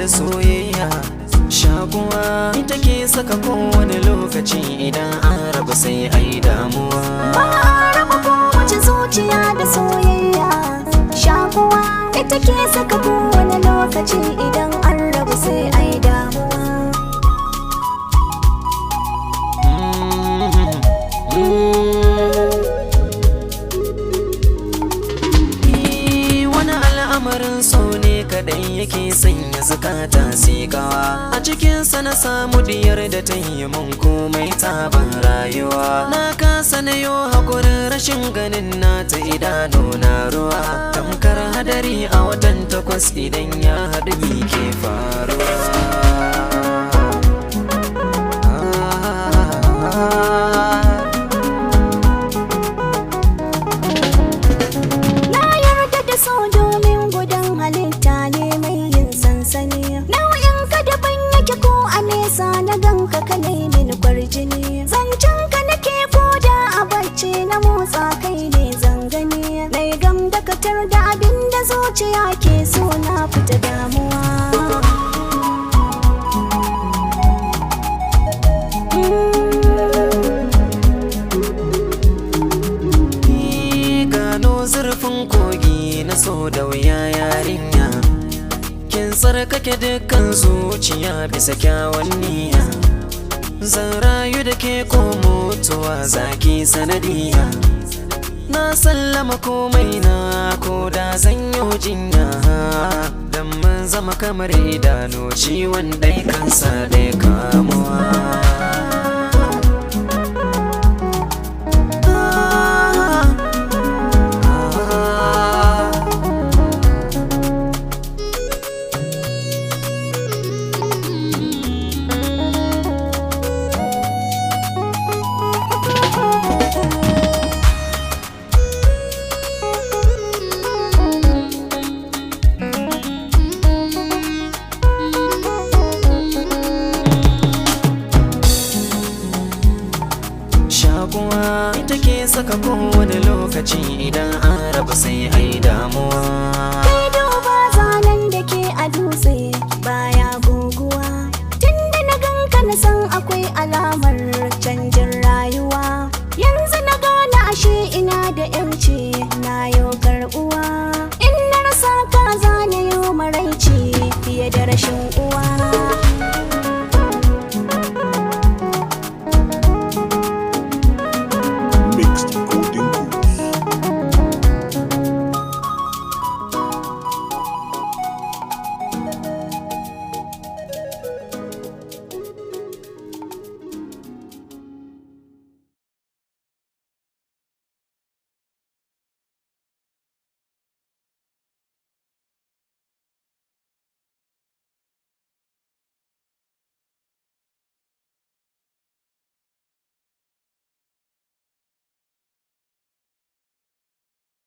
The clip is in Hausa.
da soyayya. Shakuwa ita ke saka kowane lokaci idan an rabu sai ai damuwa. Ba a raba kowace zuciya da soyayya. Shakuwa ita ke saka kowane lokaci idan an rabu sai ai damuwa. Wani al'amarin so ne kaɗai yake sanya zukata sikawa. A cikinsa na samu diyar da ta yi mun komai taban rayuwa. Na kasa na yo hakurin rashin ganin nata idanu na ruwa. Tamkar hadari a watan 8 idan ya haɗu mi ke faruwa. So domin gudan halitta ne mai yin sansani. Nau'in ka daban yake ko a nesa na ganka ka min kwarjini. Zancen ka nake koda a bacci na motsa kai ne zangani. Nai gam da katar da abin da zuciya ke so na fita damuwa. Zurfin kogi na so da wuya yarinya, kin tsarkake dukkan zuciya bisa kyawun niyya. Zan rayu da ke ko mutuwa zaki sanadiya. Na sallama komai na ko da zan yi jinya, dan mun zama kamar idanu ciwon ɗai kansa ɗai kamuwa. Shakuwa ita ke saka kowane lokaci idan